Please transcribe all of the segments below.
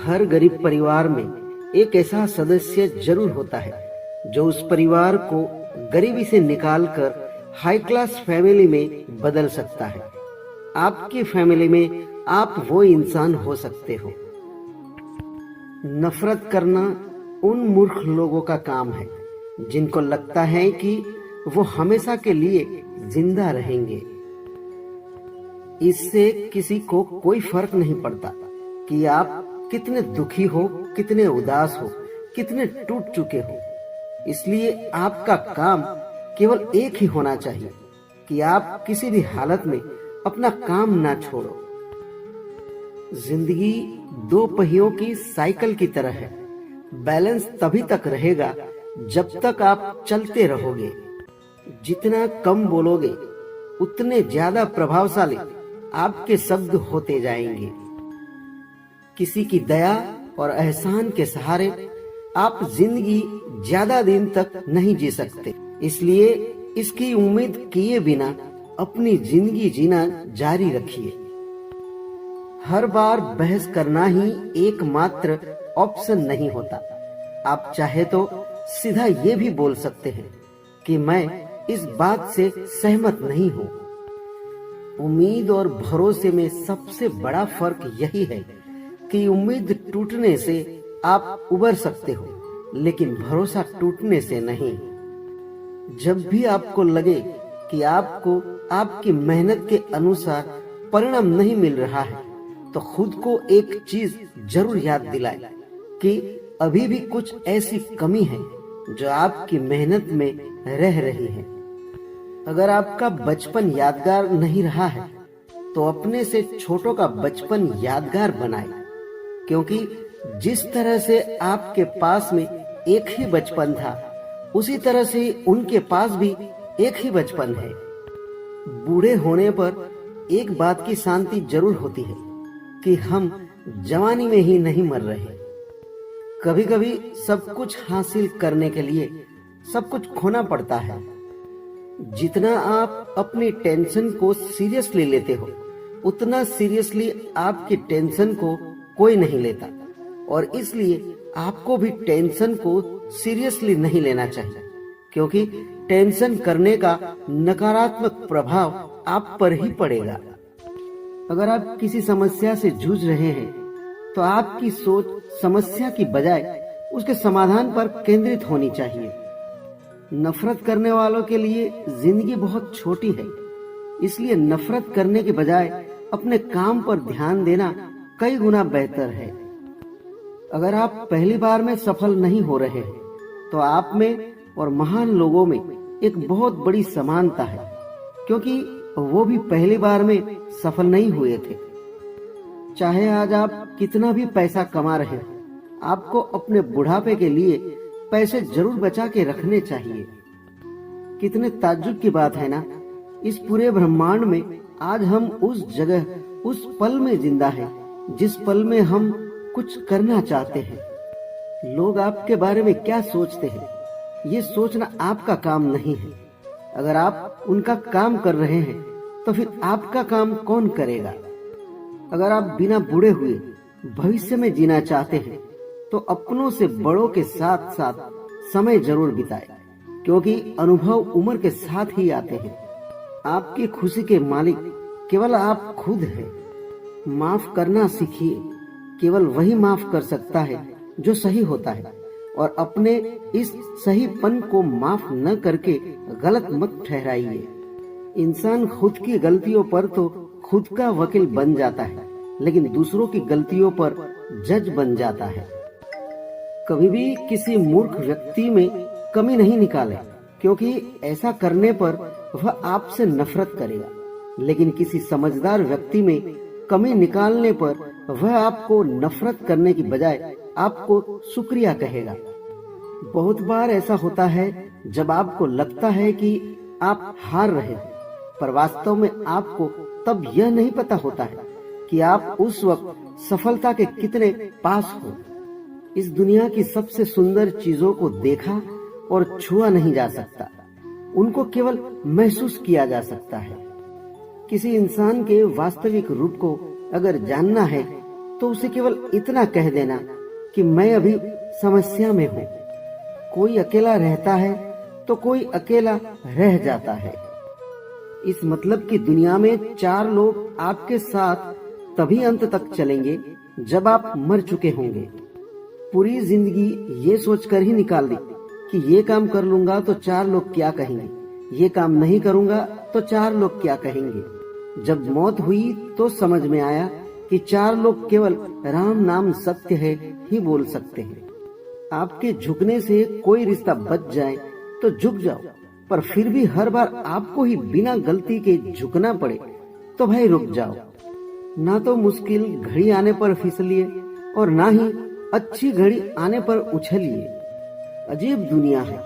हर गरीब परिवार में एक ऐसा सदस्य जरूर होता है जो उस परिवार को गरीबी से निकालकर हाई क्लास फैमिली में बदल सकता है। आपकी फैमिली में आप वो इंसान हो सकते हो। नफरत करना उन मूर्ख लोगों का काम है जिनको लगता है कि वो हमेशा के लिए जिंदा रहेंगे। इससे किसी को कोई फर्क नहीं पड़ता कि आप कितने दुखी हो, कितने उदास हो, कितने टूट चुके हो। इसलिए आपका काम केवल एक ही होना चाहिए कि आप किसी भी हालत में अपना काम ना छोड़ो। जिंदगी दो पहियों की साइकिल की तरह है। बैलेंस तभी तक रहेगा जब तक आप चलते रहोगे। जितना कम बोलोगे उतने ज्यादा प्रभावशाली आपके शब्द होते जाएंगे। किसी की दया और एहसान के सहारे आप जिंदगी ज्यादा दिन तक नहीं जी सकते। इसलिए इसकी उम्मीद किए बिना अपनी जिंदगी जीना जारी रखिए। हर बार बहस करना ही एकमात्र ऑप्शन नहीं होता। आप चाहे तो सीधा ये भी बोल सकते हैं कि मैं इस बात से सहमत नहीं हूँ। उम्मीद और भरोसे में सबसे बड़ा फर्क यही है कि उम्मीद टूटने से आप उबर सकते हो, लेकिन भरोसा टूटने से नहीं। जब भी आपको लगे कि आपको आपकी मेहनत के अनुसार परिणाम नहीं मिल रहा है, तो खुद को एक चीज जरूर याद दिलाए कि अभी भी कुछ ऐसी कमी है जो आपकी मेहनत में रह रही है। अगर आपका बचपन यादगार नहीं रहा है, तो अपने से छोटों का बचपन यादगार बनाए, क्योंकि जिस तरह से आपके पास में एक ही बचपन था, उसी तरह से उनके पास भी एक ही बचपन है। बूढ़े होने पर एक बात की शांति जरूर होती है कि हम जवानी में ही नहीं मर रहे। कभी कभी सब कुछ हासिल करने के लिए सब कुछ खोना पड़ता है। जितना आप अपनी टेंशन को सीरियसली लेते हो, उतना सीरियसली आपकी टेंशन को कोई नहीं लेता, और इसलिए आपको भी टेंशन को सीरियसली नहीं लेना चाहिए, क्योंकि टेंशन करने का नकारात्मक प्रभाव आप पर ही पड़ेगा। अगर आप किसी समस्या से जूझ रहे हैं, तो आपकी सोच समस्या की बजाय उसके समाधान पर केंद्रित होनी चाहिए। नफरत करने वालों के लिए जिंदगी बहुत छोटी है, इसलिए नफरत करने के बजाय अपने काम पर ध्यान देना कई गुना बेहतर है। अगर आप पहली बार में सफल नहीं हो रहे हैं, तो आप में और महान लोगों में एक बहुत बड़ी समानता है, क्योंकि वो भी पहली बार में सफल नहीं हुए थे। चाहे आज आप कितना भी पैसा कमा रहे हैं, आपको अपने बुढ़ापे के लिए पैसे जरूर बचा के रखने चाहिए। कितने ताज्जुब की बात है ना, इस पूरे ब्रह्मांड में आज हम उस जगह, उस पल में जिंदा हैं जिस पल में हम कुछ करना चाहते हैं। लोग आपके बारे में क्या सोचते हैं, ये सोचना आपका काम नहीं है। अगर आप उनका काम कर रहे हैं, तो फिर आपका काम कौन करेगा? अगर आप बिना बूढ़े हुए भविष्य में जीना चाहते हैं, तो अपनों से बड़ों के साथ साथ समय जरूर बिताएं, क्योंकि अनुभव उम्र के साथ ही आते हैं। आपकी खुशी के मालिक केवल आप खुद हैं। माफ करना सीखिए। केवल वही माफ कर सकता है जो सही होता है, और अपने इस सहीपन को माफ न करके गलत मत ठहराइए। इंसान खुद की गलतियों पर तो खुद का वकील बन जाता है, लेकिन दूसरों की गलतियों पर जज बन जाता है। कभी भी किसी मूर्ख व्यक्ति में कमी नहीं निकाले, क्योंकि ऐसा करने पर वह आपसे नफरत करेगा, लेकिन किसी समझदार व्यक्ति में कमी निकालने पर वह आपको नफरत करने की बजाय आपको शुक्रिया कहेगा। बहुत बार ऐसा होता है जब आपको लगता है कि आप हार रहे हैं, पर वास्तव में आपको तब यह नहीं पता होता है कि आप उस वक्त सफलता के कितने पास हो। इस दुनिया की सबसे सुंदर चीजों को देखा और छुआ नहीं जा सकता, उनको केवल महसूस किया जा सकता है। किसी इंसान के वास्तविक रूप को अगर जानना है तो उसे केवल इतना कह देना कि मैं अभी समस्या में हूँ। कोई अकेला रहता है तो कोई अकेला रह जाता है। इस मतलब की दुनिया में 4 लोग आपके साथ तभी अंत तक चलेंगे जब आप मर चुके होंगे। पूरी जिंदगी ये सोचकर ही निकाल दी कि ये काम कर लूंगा तो 4 लोग क्या कहेंगे, ये काम नहीं करूंगा तो 4 लोग क्या कहेंगे। जब मौत हुई तो समझ में आया कि 4 लोग केवल राम नाम सत्य है ही बोल सकते हैं। आपके झुकने से कोई रिश्ता बच जाए तो झुक जाओ, पर फिर भी हर बार आपको ही बिना गलती के झुकना पड़े तो भाई रुक जाओ। ना तो मुश्किल घड़ी आने पर फिसलिए और ना ही अच्छी घड़ी आने पर उछलिए। अजीब दुनिया है।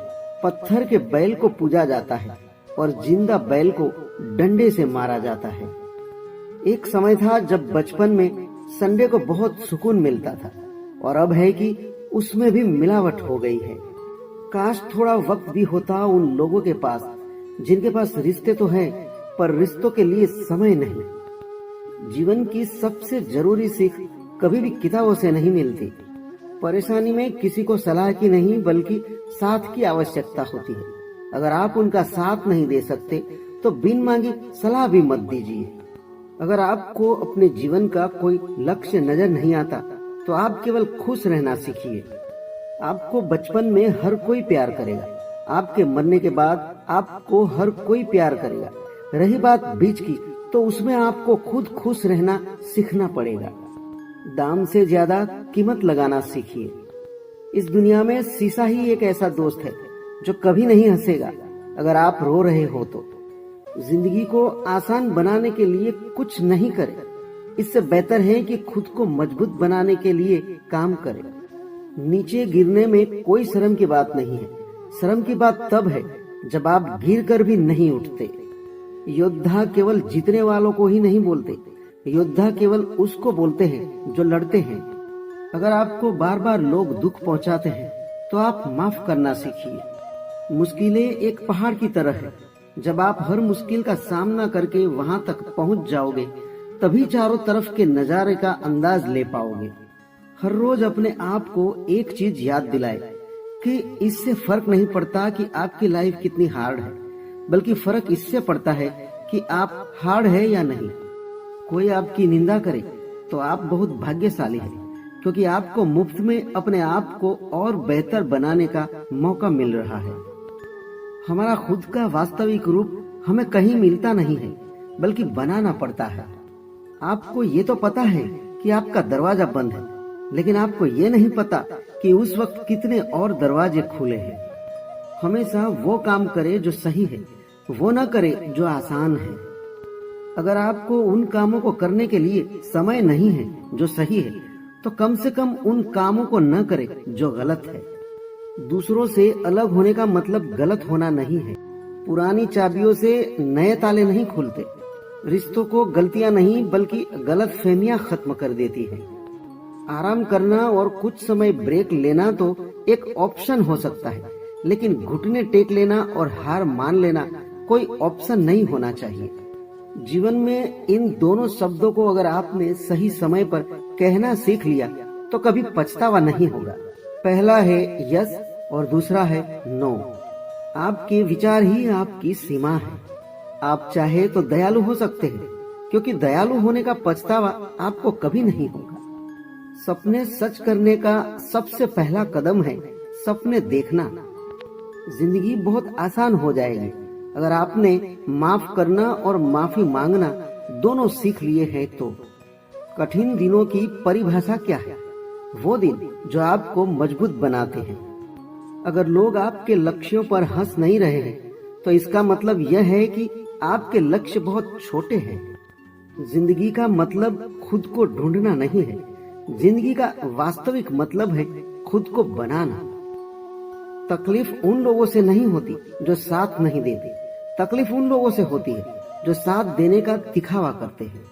पत्थर के बैल को पूजा जाता है और जिंदा बैल को डंडे से मारा जाता है। एक समय था जब बचपन में संडे को बहुत सुकून मिलता था और अब है कि उसमें भी मिलावट हो गई है। काश थोड़ा वक्त भी होता उन लोगों के पास जिनके पास रिश्ते तो हैं पर रिश्तों के लिए समय नहीं। जीवन की सबसे जरूरी सीख कभी भी किताबों से नहीं मिलती। परेशानी में किसी को सलाह की नहीं बल्कि साथ की आवश्यकता होती है। अगर आप उनका साथ नहीं दे सकते तो बिन मांगी सलाह भी मत दीजिए। अगर आपको अपने जीवन का कोई लक्ष्य नजर नहीं आता तो आप केवल खुश रहना सीखिए। आपको बचपन में हर कोई प्यार करेगा, आपके मरने के बाद आपको हर कोई प्यार करेगा। रही बात बीच की तो उसमें आपको खुद खुश रहना सीखना पड़ेगा। दाम से ज्यादा कीमत लगाना सीखिए। इस दुनिया में शीशा ही एक ऐसा दोस्त है जो कभी नहीं हंसेगा अगर आप रो रहे हो तो। जिंदगी को आसान बनाने के लिए कुछ नहीं करें, इससे बेहतर है कि खुद को मजबूत बनाने के लिए काम करें। नीचे गिरने में कोई शर्म की बात नहीं है। शर्म की बात तब है जब आप गिर कर भी नहीं उठते। योद्धा केवल जीतने वालों को ही नहीं बोलते, योद्धा केवल उसको बोलते हैं जो लड़ते हैं। अगर आपको बार बार लोग दुख पहुंचाते हैं तो आप माफ करना सीखिए। मुश्किलें एक पहाड़ की तरह है। जब आप हर मुश्किल का सामना करके वहां तक पहुंच जाओगे तभी चारों तरफ के नजारे का अंदाज ले पाओगे। हर रोज अपने आप को एक चीज याद दिलाए कि इससे फर्क नहीं पड़ता कि आपकी लाइफ कितनी हार्ड है, बल्कि फर्क इससे पड़ता है कि आप हार्ड है या नहीं। कोई आपकी निंदा करे तो आप बहुत भाग्यशाली हैं, क्योंकि आपको मुफ्त में अपने आप को और बेहतर बनाने का मौका मिल रहा है। हमारा खुद का वास्तविक रूप हमें कहीं मिलता नहीं है, बल्कि बनाना पड़ता है। आपको ये तो पता है कि आपका दरवाजा बंद है, लेकिन आपको ये नहीं पता कि उस वक्त कितने और दरवाजे खुले हैं। हमेशा वो काम करे जो सही है, वो न करे जो आसान है। अगर आपको उन कामों को करने के लिए समय नहीं है जो सही है, तो कम से कम उन कामों को न करे जो गलत है। दूसरों से अलग होने का मतलब गलत होना नहीं है। पुरानी चाबियों से नए ताले नहीं खुलते। रिश्तों को गलतियां नहीं बल्कि गलतफहमियां खत्म कर देती है। आराम करना और कुछ समय ब्रेक लेना तो एक ऑप्शन हो सकता है, लेकिन घुटने टेक लेना और हार मान लेना कोई ऑप्शन नहीं होना चाहिए। जीवन में इन दोनों शब्दों को अगर आपने सही समय पर कहना सीख लिया तो कभी पछतावा नहीं होगा। पहला है यस और दूसरा है नो। आपके विचार ही आपकी सीमा है। आप चाहे तो दयालु हो सकते हैं, क्योंकि दयालु होने का पछतावा आपको कभी नहीं होगा। सपने सच करने का सबसे पहला कदम है सपने देखना। जिंदगी बहुत आसान हो जाएगी अगर आपने माफ करना और माफी मांगना दोनों सीख लिए हैं तो। कठिन दिनों की परिभाषा क्या है? वो दिन जो आपको मजबूत बनाते हैं। अगर लोग आपके लक्ष्यों पर हंस नहीं रहे हैं तो इसका मतलब यह है कि आपके लक्ष्य बहुत छोटे हैं। जिंदगी का मतलब खुद को ढूंढना नहीं है, जिंदगी का वास्तविक मतलब है खुद को बनाना। तकलीफ उन लोगों से नहीं होती जो साथ नहीं देते, तकलीफ उन लोगों से होती है जो साथ देने का दिखावा करते हैं।